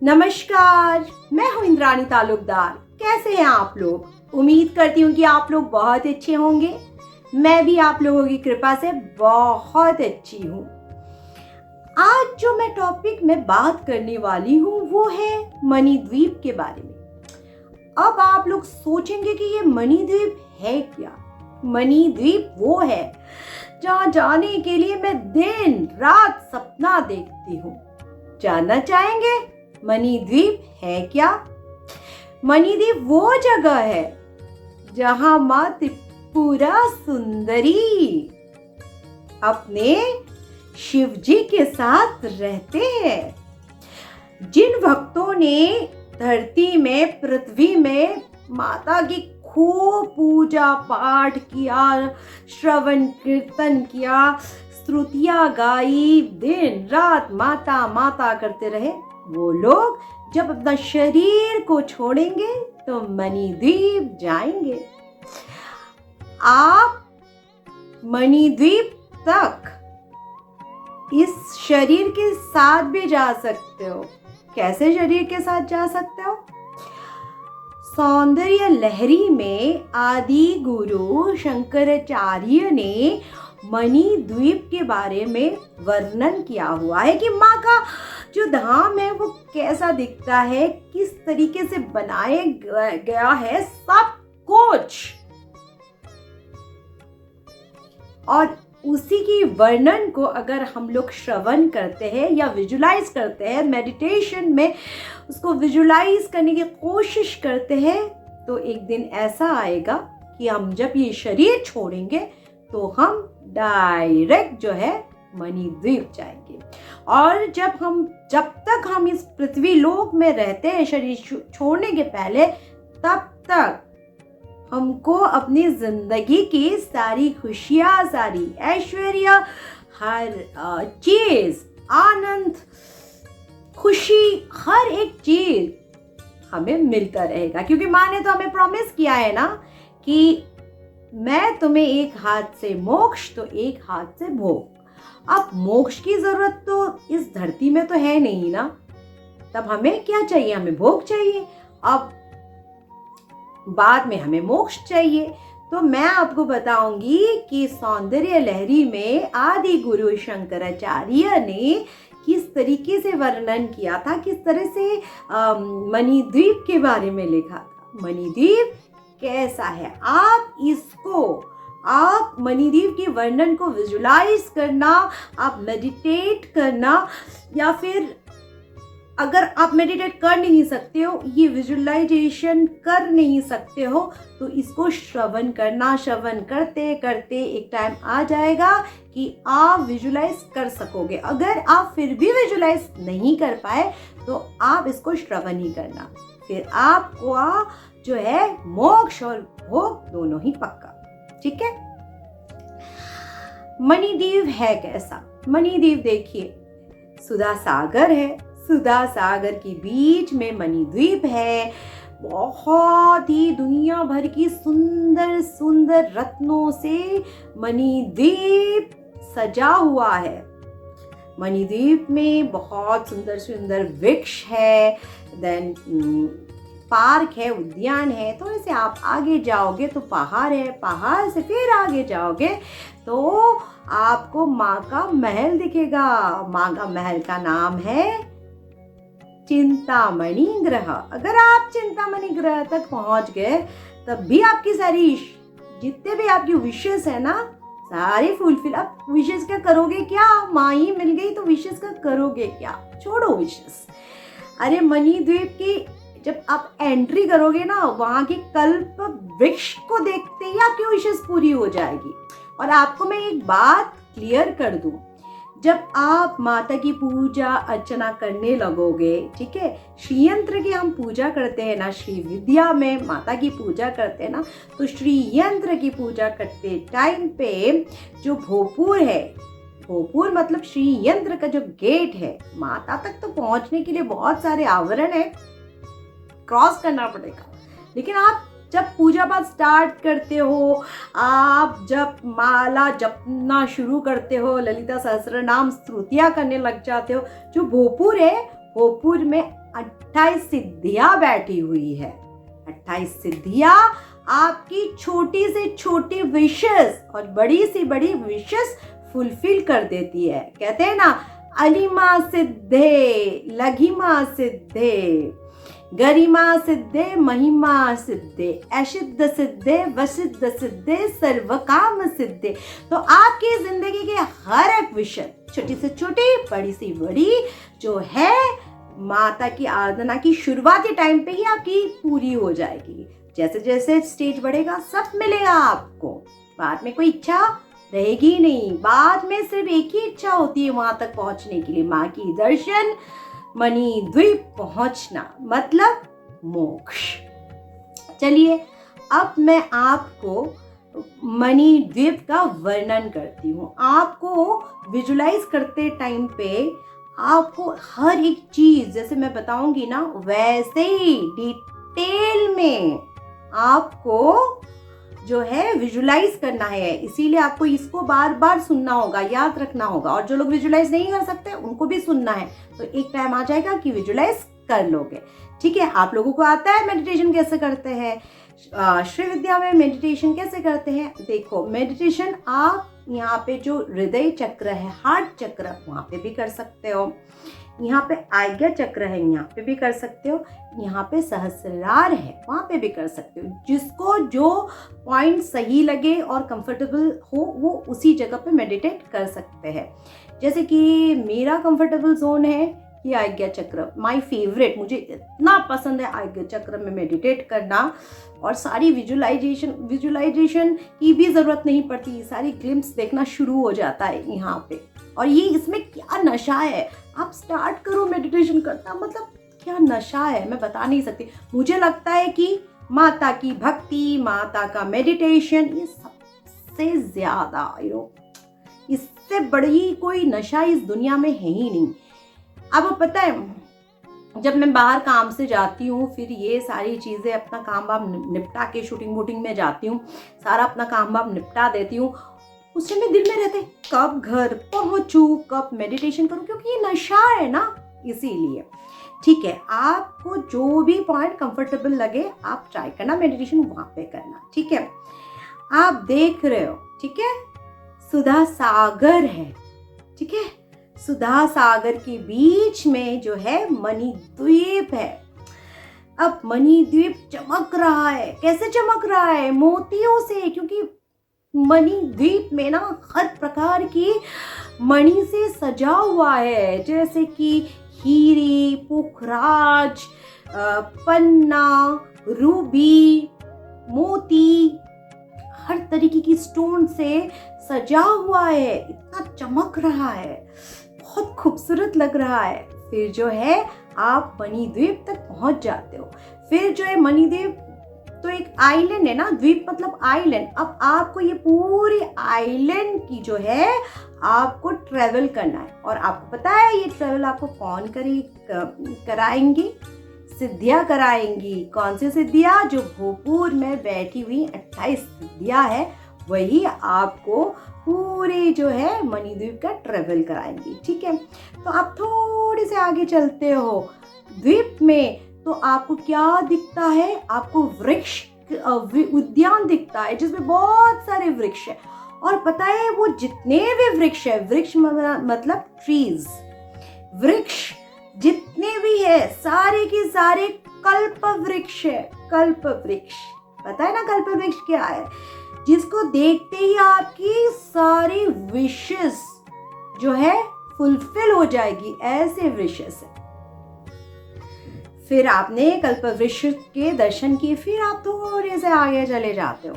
नमस्कार, मैं हूं इंद्राणी तालुकदार। कैसे हैं आप लोग? उम्मीद करती हूँ कि आप लोग बहुत अच्छे होंगे। मैं भी आप लोगों की कृपा से बहुत अच्छी हूँ। आज जो मैं टॉपिक में बात करने वाली हूँ वो है मणिद्वीप के बारे में। अब आप लोग सोचेंगे कि ये मणिद्वीप है क्या? मणिद्वीप वो है जहाँ जाने के लिए मैं दिन रात सपना देखती हूँ। जानना चाहेंगे मणिद्वीप है क्या? मणिद्वीप वो जगह है जहां मां त्रिपुरा सुंदरी अपने शिवजी के साथ रहते हैं। जिन भक्तों ने धरती में, पृथ्वी में माता की खूब पूजा पाठ किया, श्रवण कीर्तन किया, स्तुतियां गाई, दिन रात माता माता करते रहे, वो लोग जब अपना शरीर को छोड़ेंगे तो मणिद्वीप जाएंगे। आप मणिद्वीप तक इस शरीर के साथ भी जा सकते हो। कैसे शरीर के साथ जा सकते हो? सौंदर्य लहरी में आदि गुरु शंकराचार्य ने मणिद्वीप के बारे में वर्णन किया हुआ है कि माँ का जो धाम है वो कैसा दिखता है, किस तरीके से बनाया गया है, सब कुछ। और उसी की वर्णन को अगर हम लोग श्रवण करते हैं या विजुलाइज करते हैं, मेडिटेशन में उसको विजुलाइज करने की कोशिश करते हैं, तो एक दिन ऐसा आएगा कि हम जब ये शरीर छोड़ेंगे तो हम डायरेक्ट जो है मणिद्वीप जाएंगे। और जब तक हम इस पृथ्वी लोक में रहते हैं शरीर छोड़ने के पहले, तब तक हमको अपनी जिंदगी की सारी खुशियां, सारी ऐश्वर्य, हर चीज, आनंद, खुशी, हर एक चीज हमें मिलता रहेगा। क्योंकि माँ ने तो हमें प्रॉमिस किया है ना कि मैं तुम्हें एक हाथ से मोक्ष तो एक हाथ से भोग। अब मोक्ष की जरूरत तो इस धरती में तो है नहीं ना, तब हमें क्या चाहिए? हमें भोग चाहिए। अब बाद में हमें मोक्ष चाहिए। तो मैं आपको बताऊंगी कि सौंदर्य लहरी में आदि गुरु शंकराचार्य ने किस तरीके से वर्णन किया था, किस तरह से मणिद्वीप के बारे में लिखा था। मणिद्वीप कैसा है, आप मणिद्वीप के वर्णन को विजुलाइज करना, आप मेडिटेट करना, या फिर अगर आप मेडिटेट कर नहीं सकते हो, ये विजुअलाइजेशन कर नहीं सकते हो, तो इसको श्रवण करना। श्रवण करते करते एक टाइम आ जाएगा कि आप विजुलाइज कर सकोगे। अगर आप फिर भी विजुलाइज नहीं कर पाए तो आप इसको श्रवण ही करना, फिर आपको जो है मोक्ष और भोग दोनों ही पक्का। ठीक है? मणिद्वीप है कैसा? मणिद्वीप देखिए, सुधा सागर है। सुधा सागर के बीच में मणिद्वीप है। बहुत ही दुनिया भर की सुंदर सुंदर रत्नों से मणिद्वीप सजा हुआ है। मणिद्वीप में बहुत सुंदर सुंदर वृक्ष है, देन पार्क है, उद्यान है। थोड़े से आप आगे जाओगे तो पहाड़ है, पहाड़ से फिर आगे जाओगे तो आपको माँ का महल दिखेगा। माँ का महल का नाम है चिंतामणि ग्रह। अगर आप चिंतामणि ग्रह तक पहुंच गए तब भी आपकी सारी, जितने भी आपकी विशेष है ना, सारी फुलफिल। अब विशेष का करोगे क्या? माँ ही मिल गई तो विशेष का करोगे क्या? छोड़ो विशेष। अरे मणिद्वीप की जब आप एंट्री करोगे ना, वहां के कल्प वृक्ष को देखते ही आपकी विशेष पूरी हो जाएगी। और आपको मैं एक बात क्लियर कर दूं, जब आप माता की पूजा अर्चना करने लगोगे, ठीक है, श्री यंत्र की हम पूजा करते हैं ना, श्री विद्या में माता की पूजा करते हैं ना, तो श्री यंत्र की पूजा करते टाइम पे जो भोपुर है, भोपुर मतलब श्री यंत्र का जो गेट है, माता तक तो पहुंचने के लिए बहुत सारे आवरण है, क्रॉस करना पड़ेगा। लेकिन आप जब पूजा पाठ स्टार्ट करते हो, आप जब माला जपना शुरू करते हो, ललिता सहस्त्र नाम स्तुतियाँ करने लग जाते हो, जो भोपुर है, भोपुर में 28 सिद्धियां बैठी हुई है। 28 सिद्धियां आपकी छोटी से छोटी विशेस और बड़ी से बड़ी विशेस फुलफिल कर देती है। कहते हैं ना, अलिमा सिद्धे, लघिमा सिद्धे, गरिमा सिद्धे, महिमा सिद्धे, असिद्ध सिद्धे, वसिद्ध सिद्धे, सर्व काम सिद्धे। तो आपकी जिंदगी के हर एक विषय, छोटी से छोटी, बड़ी से बड़ी, जो है माता की आराधना की शुरुआती टाइम पे ही आपकी पूरी हो जाएगी। जैसे जैसे स्टेज बढ़ेगा सब मिलेगा आपको, बाद में कोई इच्छा रहेगी नहीं। बाद में सिर्फ एक ही इच्छा होती है वहां तक पहुंचने के लिए, माँ की दर्शन, मणिद्वीप पहुंचना, मतलब मोक्ष। चलिए अब मैं आपको मणिद्वीप का वर्णन करती हूँ। आपको विजुलाइज करते टाइम पे आपको हर एक चीज जैसे मैं बताऊंगी ना, वैसे ही डिटेल में आपको जो है विजुलाइज करना है। इसीलिए आपको इसको बार बार सुनना होगा, याद रखना होगा। और जो लोग विजुलाइज नहीं कर सकते उनको भी सुनना है, तो एक टाइम आ जाएगा कि विजुलाइज कर लोगे। ठीक है, आप लोगों को आता है मेडिटेशन कैसे करते हैं, श्री विद्या में मेडिटेशन कैसे करते हैं। देखो, मेडिटेशन आप यहाँ पे जो हृदय चक्र है, हार्ट चक्र, वहाँ पे भी कर सकते हो। यहाँ पे आज्ञा चक्र है, यहाँ पे भी कर सकते हो। यहाँ पे सहस्रार है, वहाँ पे भी कर सकते हो। जिसको जो पॉइंट सही लगे और कंफर्टेबल हो वो उसी जगह पे मेडिटेट कर सकते हैं। जैसे कि मेरा कंफर्टेबल जोन है ये आज्ञा चक्र, माय फेवरेट, मुझे इतना पसंद है आज्ञा चक्र में मेडिटेट करना। और सारी विजुलाइजेशन की भी ज़रूरत नहीं पड़ती, सारी ग्लिम्स देखना शुरू हो जाता है यहाँ पे। और ये इसमें क्या नशा है, आप स्टार्ट करो मेडिटेशन करना, मतलब क्या नशा है मैं बता नहीं सकती। मुझे लगता है कि माता की भक्ति, माता का मेडिटेशन, ये सबसे ज़्यादा इससे बड़ी कोई नशा इस दुनिया में है ही नहीं। अब पता है, जब मैं बाहर काम से जाती हूँ, फिर ये सारी चीज़ें अपना काम वाम निपटा के शूटिंग वूटिंग में जाती हूँ, सारा अपना काम वाम निपटा देती हूँ, उस समय दिल में रहते कब घर पहुँचूँ, कब मेडिटेशन करूँ, क्योंकि ये नशा है ना, इसीलिए। ठीक है, आपको जो भी पॉइंट कंफर्टेबल लगे आप ट्राई करना, मेडिटेशन वहाँ पे करना। ठीक है, आप देख रहे हो, ठीक है, सुधा सागर है। ठीक है, सुधा सागर के बीच में जो है मणिद्वीप है। अब मणिद्वीप चमक रहा है, कैसे चमक रहा है, मोतियों से, क्योंकि मणिद्वीप में ना हर प्रकार की मणि से सजा हुआ है, जैसे कि हीरे, पुखराज, पन्ना, रूबी, मोती, हर तरीके की स्टोन से सजा हुआ है। इतना चमक रहा है, बहुत खूबसूरत लग रहा है। फिर जो है आप मणिद्वीप तक पहुंच जाते हो। फिर जो है मणिद्वीप तो एक आइलैंड है ना, द्वीप मतलब आइलैंड। अब आपको ये पूरी आइलैंड की जो है आपको ट्रेवल करना है। और आपको पता है ये ट्रेवल आपको कौन कराएंगी, सिद्धियाँ कराएंगी। कौन सी सिद्धियाँ, जो भोजपुर में बैठी हुई 28 सिद्धियाँ है, वही आपको पूरे जो है मणिद्वीप का ट्रेवल कराएंगी। ठीक है, तो आप थोड़े से आगे चलते हो द्वीप में, तो आपको क्या दिखता है, आपको वृक्ष उद्यान दिखता है जिसमें बहुत सारे वृक्ष है। और पता है वो जितने भी वृक्ष है, वृक्ष मतलब ट्रीज, वृक्ष जितने भी है सारे के सारे कल्प वृक्ष है। कल्प वृक्ष, पता है ना कल्प वृक्ष क्या है, जिसको देखते ही आपकी सारी विशेस जो है फुलफिल हो जाएगी, ऐसे विशेस है। फिर आपने कल्प वृक्ष के दर्शन किए, फिर आप थोड़े से आगे चले जाते हो,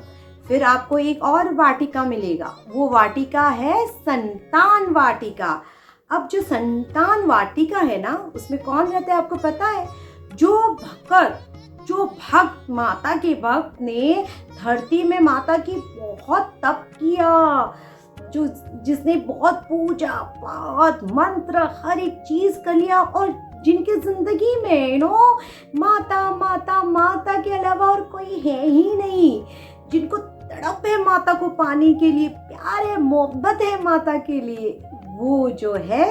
फिर आपको एक और वाटिका मिलेगा। वो वाटिका है संतान वाटिका। अब जो संतान वाटिका है ना, उसमें कौन रहता है आपको पता है, जो भक्त माता के भक्त ने धरती में माता की बहुत तप किया, जो जिसने बहुत पूजा पाठ मंत्र हर एक चीज कर लिया, और जिनकी जिंदगी में माता माता माता के अलावा और कोई है ही नहीं, जिनको तड़प है माता को पाने के लिए, प्यार है, मोहब्बत है माता के लिए, वो जो है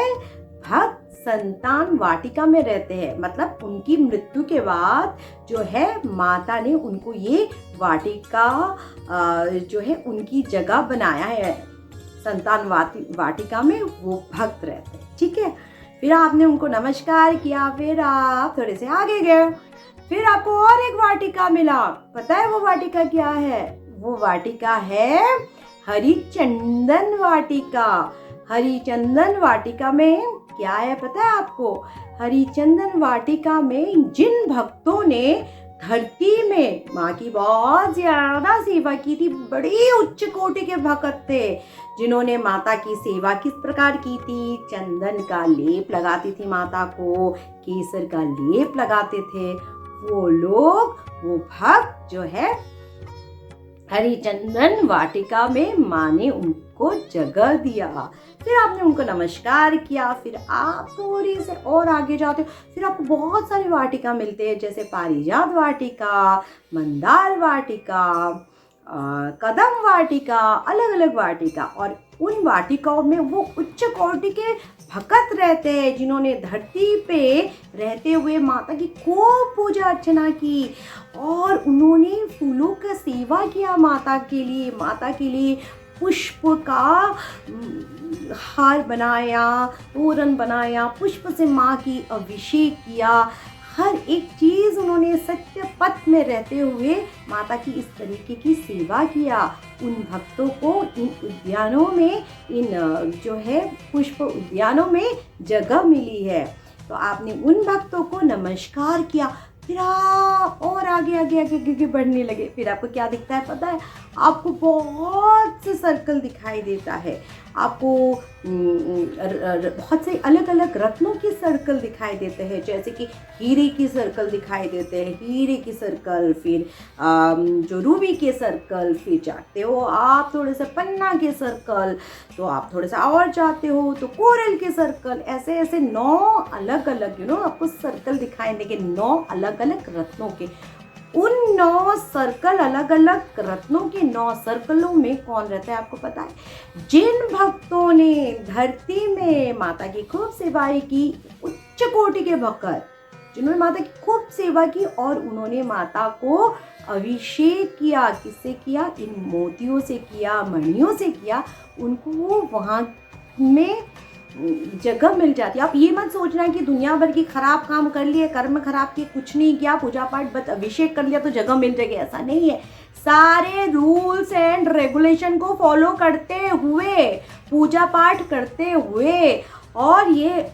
भक्त संतान वाटिका में रहते हैं। मतलब उनकी मृत्यु के बाद जो है माता ने उनको ये वाटिका जो है उनकी जगह बनाया है। संतान वाटिका में वो भक्त रहते हैं। ठीक है, फिर आपने उनको नमस्कार किया, फिर आप थोड़े से आगे गए, फिर आपको और एक वाटिका मिला। पता है वो वाटिका क्या है? वो वाटिका है हरिचंदन वाटिका। हरिचंदन वाटिका में क्या है पता है आपको? हरिचंदन वाटिका में जिन भक्तों ने धरती में माँ की बहुत ज्यादा सेवा की थी, बड़ी उच्च कोटि के भक्त थे, जिन्होंने माता की सेवा किस प्रकार की थी? चंदन का लेप लगाती थी माता को, केसर का लेप लगाते थे। वो लोग, वो भक्त जो है हरिचंदन वाटिका में माँ ने उनको जगह दिया। फिर आपने उनको नमस्कार किया, फिर आप थोड़ी से और आगे जाते हो, फिर आपको बहुत सारी वाटिका मिलते हैं, जैसे पारिजात वाटिका, मंदार वाटिका, कदम वाटिका, अलग अलग वाटिका। और उन वाटिकाओं में वो उच्च कोटि के भक्त रहते हैं, जिन्होंने धरती पे रहते हुए माता की खूब पूजा अर्चना की, और उन्होंने फूलों का सेवा किया माता के लिए पुष्प का हार बनाया, तोरण बनाया, पुष्प से माँ की अभिषेक किया। हर एक चीज़ उन्होंने सत्य पथ में रहते हुए माता की इस तरीके की सेवा किया। उन भक्तों को इन उद्यानों में, इन जो है पुष्प उद्यानों में जगह मिली है। तो आपने उन भक्तों को नमस्कार किया, फिर आप और आगे बढ़ने लगे। फिर आपको क्या दिखता है पता है? आपको बहुत से सर्कल दिखाई देता है। आपको बहुत से अलग अलग रत्नों के सर्कल दिखाई देते हैं, जैसे कि हीरे की सर्कल दिखाई देते हैं, हीरे की सर्कल, फिर जो रूबी के सर्कल, फिर जाते हो आप थोड़े से पन्ना के सर्कल, तो आप थोड़ा सा और जाते हो तो कोरल के सर्कल। ऐसे ऐसे 9 अलग अलग आपको सर्कल दिखाई देंगे, 9 अलग अलग रत्नों के। उन 9 सर्कल, अलग अलग रत्नों के 9 सर्कलों में कौन रहता है आपको पता है? जिन भक्तों ने धरती में माता की खूब सेवाएं की, उच्च कोटि के भक्त जिन्होंने माता की खूब सेवा की, और उन्होंने माता को अभिषेक किया। किससे किया? इन मोतियों से किया, मणियों से किया। उनको वहाँ में जगह मिल जाती है। आप ये मत सोचना कि दुनिया भर की खराब काम कर लिए, कर्म खराब किए, कुछ नहीं किया, पूजा पाठ बस अभिषेक कर लिया तो जगह मिल जाएगी, ऐसा नहीं है। सारे रूल्स एंड रेगुलेशन को फॉलो करते हुए, पूजा पाठ करते हुए, और ये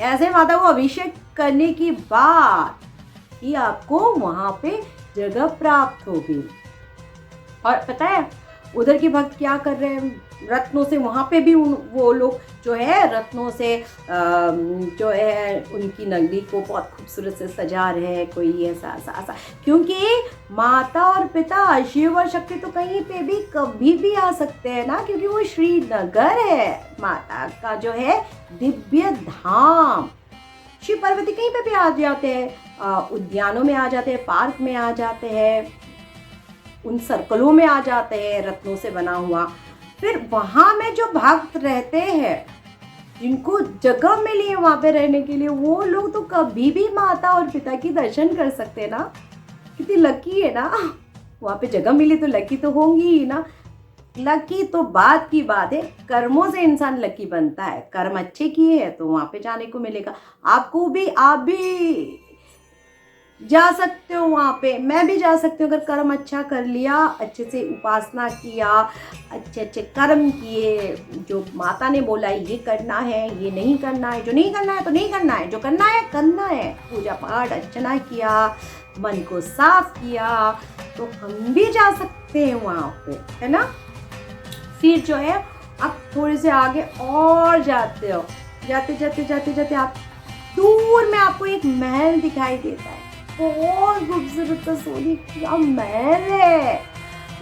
ऐसे माता को अभिषेक करने की बाद ही आपको वहाँ पे जगह प्राप्त होगी। और पता है उधर के भक्त क्या कर रहे हैं? रत्नों से वहाँ पे भी वो लोग जो है रत्नों से जो है उनकी नगरी को बहुत खूबसूरत से सजा रहे हैं। कोई ऐसा क्योंकि माता और पिता शिव और शक्ति तो कहीं पे भी कभी भी आ सकते हैं ना, क्योंकि वो श्रीनगर है, माता का जो है दिव्य धाम। शिव पार्वती कहीं पे भी आ जाते हैं, उद्यानों में आ जाते हैं, पार्क में आ जाते हैं, उन सर्कलों में आ जाते हैं रत्नों से बना हुआ। फिर वहाँ में जो भक्त रहते हैं, जिनको जगह मिली है वहाँ पे रहने के लिए, वो लोग तो कभी भी माता और पिता की दर्शन कर सकते हैं ना। कितनी लकी है ना, वहाँ पे जगह मिली तो लकी तो होंगी ही ना। लकी तो बात की बात है, कर्मों से इंसान लकी बनता है। कर्म अच्छे किए हैं तो वहाँ पे जाने को मिलेगा। आप भी जा सकते हो वहाँ पे, मैं भी जा सकती हूँ। अगर कर्म अच्छा कर लिया, अच्छे से उपासना किया, अच्छे कर्म किए, जो माता ने बोला ये करना है, ये नहीं करना है, जो नहीं करना है तो नहीं करना है, जो करना है, पूजा पाठ अर्चना किया, मन को साफ किया, तो हम भी जा सकते हैं वहाँ पे, है ना। फिर जो है आप थोड़े से आगे और जाते हो, जाते आप दूर में आपको एक महल दिखाई देता है। बहुत खूबसूरत सा सोने का महल है।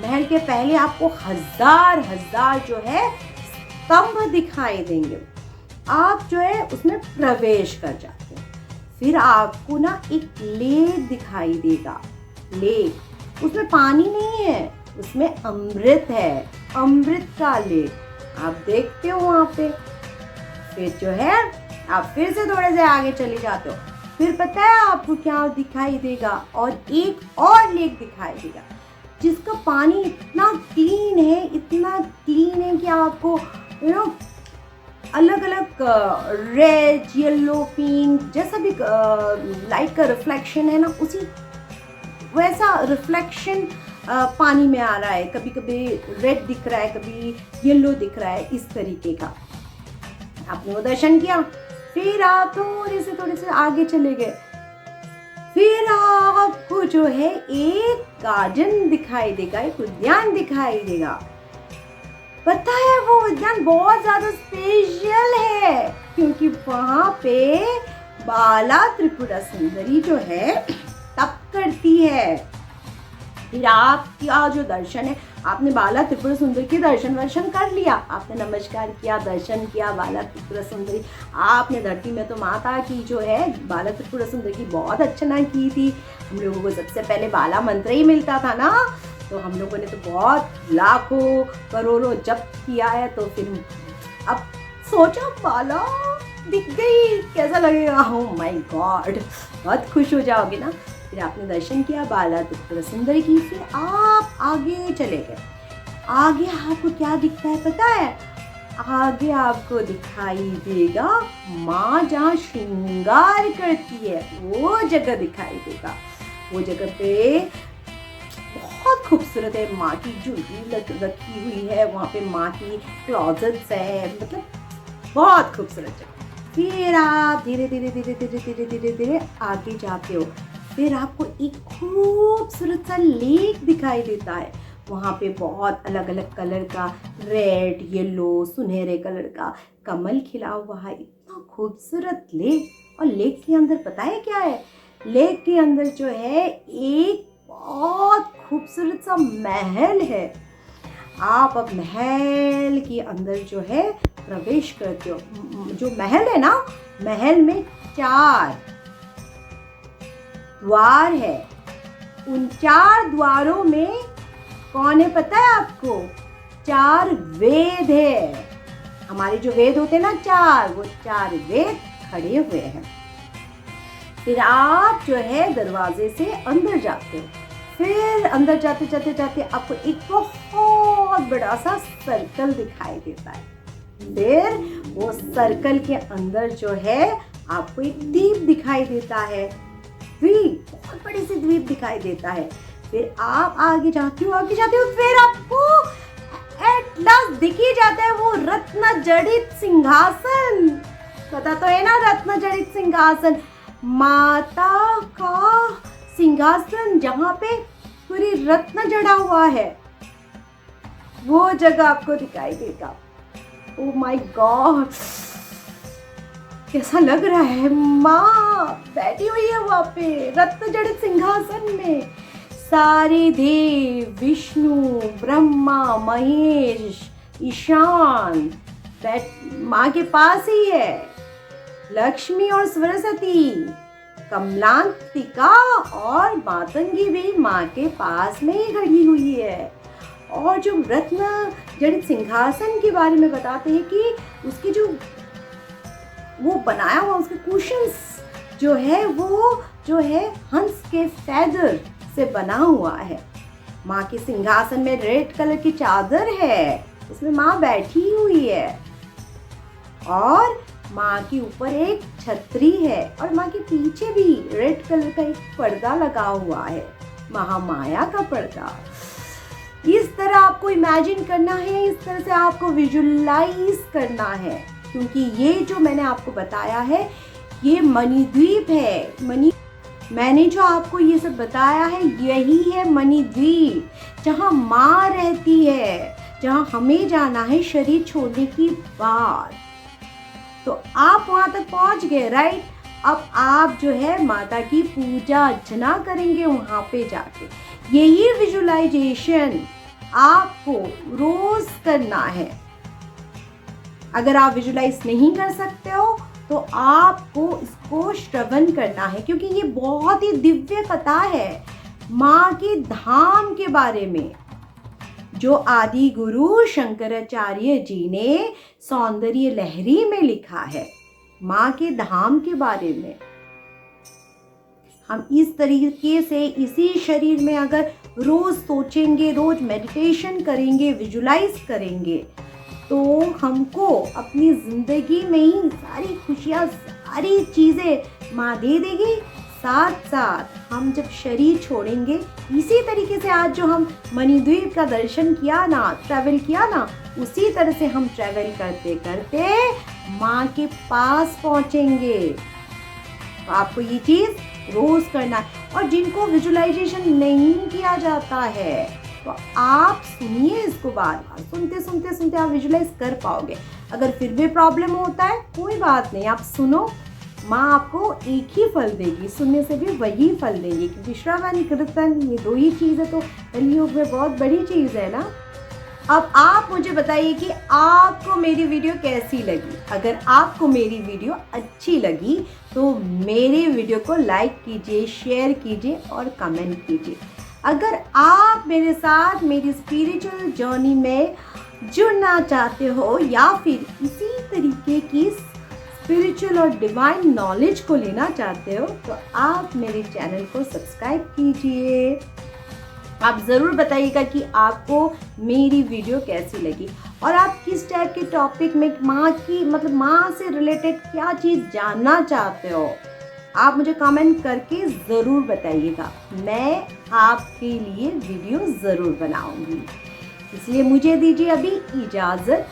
महल के पहले आपको हजार जो है स्तंभ दिखाई देंगे। आप जो है उसमें प्रवेश कर जाते हैं। फिर आपको ना एक लेक दिखाई देगा। लेक, उसमें पानी नहीं है, उसमें अमृत है, अमृत का लेक आप देखते हो वहाँ पे। फिर जो है आप फिर से थोड़े से आगे चले जाते हो, फिर पता है आपको क्या दिखाई देगा, और एक और लेक दिखाई देगा जिसका पानी इतना क्लीन है, इतना क्लीन है कि आपको अलग अलग रेड, येलो, पिंक जैसा भी लाइट का रिफ्लेक्शन है ना, उसी वैसा रिफ्लेक्शन पानी में आ रहा है। कभी कभी रेड दिख रहा है, कभी येलो दिख रहा है, इस तरीके का। आपने वो दर्शन किया, फिर आप थोड़े से आगे चले गए, फिर आपको जो है एक गार्डन दिखाई देगा, एक उद्यान दिखाई देगा। पता है वो उद्यान बहुत ज्यादा स्पेशल है क्योंकि वहां पे बाला त्रिपुरा सुंदरी जो है तप करती है। फिर आपका जो दर्शन है, आपने बाला त्रिपुरा सुंदरी के दर्शन कर लिया, आपने नमस्कार किया, दर्शन किया बाला त्रिपुरा सुंदरी। आपने धरती में तो माता की जो है बाला त्रिपुरा सुंदरी की बहुत अर्चना की थी। हम लोगों को सबसे पहले बाला मंत्र ही मिलता था ना, तो हम लोगों ने तो बहुत लाखों करोड़ों जप किया है। तो फिर अब सोचा बाला दिख गई, कैसा लगेगा? ओह माय गॉड, बहुत खुश हो जाओगे ना। फिर आपने दर्शन किया बाला त्रिपुरा सुंदरी की, फिर आप आगे चले गए। आगे आपको क्या दिखता है पता है? आगे आपको दिखाई देगा माँ जहाँ श्रृंगार करती है, वो जगह दिखाई देगा। वो जगह पे बहुत खूबसूरत है, माँ की ज्वेलरी रखी हुई है, वहाँ पे माँ की क्लॉजेट्स है, मतलब बहुत खूबसूरत जगह। फिर आप धीरे धीरे आगे जाते हो, फिर आपको एक खूबसूरत सा लेक दिखाई देता है। वहाँ पे बहुत अलग अलग कलर का, रेड, येलो, सुनहरे कलर का कमल खिला हुआ है, इतना खूबसूरत लेक। और लेक के अंदर पता है क्या है? लेक के अंदर जो है एक बहुत खूबसूरत सा महल है। आप अब महल के अंदर जो है प्रवेश करते हो। जो महल है ना, महल में 4 द्वार है। उन 4 द्वारों में कौन है पता है आपको? 4 वेद है। हमारे जो वेद होते हैं ना 4, वो 4 वेद खड़े हुए हैं। फिर आप जो है दरवाजे से अंदर जाते हो। फिर अंदर जाते जाते जाते आपको एक बहुत बड़ा सा सर्कल दिखाई देता है। फिर वो सर्कल के अंदर जो है आपको एक द्वीप दिखाई देता है। द्वीप, बहुत बड़ी सी द्वीप दिखाई देता है। फिर आप आगे जाते हो, फिर आपको एट लास्ट दिख ही जाता है वो रत्न जड़ित सिंहासन। पता तो है ना, रत्न जड़ित सिंहासन, माता का सिंहासन जहाँ पे पूरी रत्न जड़ा हुआ है, वो जगह आपको दिखाई देगा। ओह माय गॉड, कैसा लग रहा है? माँ बैठी हुई है वहाँ पे रत्न जड़ित सिंहासन में। सारे देव, विष्णु, ब्रह्मा, महेश, ईशान माँ के पास ही है। लक्ष्मी और सरस्वती, कमलांतिका और मातंगी भी माँ के पास में ही खड़ी हुई है। और जो रत्न जड़ित सिंहासन के बारे में बताते हैं कि उसकी जो वो बनाया हुआ, उसके कुशन्स जो है वो जो है हंस के फेदर से बना हुआ है। माँ के सिंहासन में रेड कलर की चादर है, उसमें माँ बैठी हुई है। और माँ के ऊपर एक छतरी है और माँ के पीछे भी रेड कलर का एक पर्दा लगा हुआ है, महामाया का पर्दा। इस तरह आपको इमेजिन करना है, इस तरह से आपको विजुअलाइज करना है, क्योंकि ये जो मैंने आपको बताया है ये मणिद्वीप है। मैंने जो आपको ये सब बताया है यही है मणिद्वीप, जहाँ माँ रहती है, जहाँ हमें जाना है शरीर छोड़ने की बाद। तो आप वहाँ तक पहुँच गए, राइट? अब आप जो है माता की पूजा अर्चना करेंगे वहाँ पे जाके। यही विजुअलाइजेशन आपको रोज करना है। अगर आप विजुअलाइज नहीं कर सकते हो तो आपको इसको श्रवण करना है, क्योंकि ये बहुत ही दिव्य कथा है माँ के धाम के बारे में, जो आदि गुरु शंकराचार्य जी ने सौंदर्य लहरी में लिखा है। माँ के धाम के बारे में। हम इस तरीके से इसी शरीर में अगर रोज़ सोचेंगे, रोज़ मेडिटेशन करेंगे, विजुलाइज करेंगे, तो हमको अपनी ज़िंदगी में ही सारी खुशियाँ, सारी चीज़ें माँ दे देगी। साथ साथ हम जब शरीर छोड़ेंगे, इसी तरीके से आज जो हम मणिद्वीप का दर्शन किया ना, ट्रैवल किया ना, उसी तरह से हम ट्रैवल करते करते माँ के पास पहुँचेंगे। तो आपको ये चीज़ रोज़ करना है। और जिनको विजुअलाइजेशन नहीं किया जाता है, तो आप सुनिए इसको, बार बार सुनते सुनते सुनते आप विजुअलाइज कर पाओगे। अगर फिर भी प्रॉब्लम होता है, कोई बात नहीं, आप सुनो, माँ आपको एक ही फल देगी, सुनने से भी वही फल देंगी। क्योंकि श्रवण कीर्तन ये दो ही चीज़ें तो कलयुग में बहुत बड़ी चीज़ है ना। अब आप मुझे बताइए कि आपको मेरी वीडियो कैसी लगी। अगर आपको मेरी वीडियो अच्छी लगी तो मेरे वीडियो को लाइक कीजिए, शेयर कीजिए और कमेंट कीजिए। अगर आप मेरे साथ मेरी स्पिरिचुअल जर्नी में जुड़ना चाहते हो या फिर इसी तरीके की स्पिरिचुअल और डिवाइन नॉलेज को लेना चाहते हो, तो आप मेरे चैनल को सब्सक्राइब कीजिए। आप ज़रूर बताइएगा कि आपको मेरी वीडियो कैसी लगी और आप किस टाइप के टॉपिक में माँ की माँ से रिलेटेड क्या चीज़ जानना चाहते हो। आप मुझे कमेंट करके ज़रूर बताइएगा, मैं आपके लिए वीडियो ज़रूर बनाऊंगी। इसलिए मुझे दीजिए अभी इजाज़त।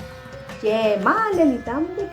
जय माँ ललिताम्बिका।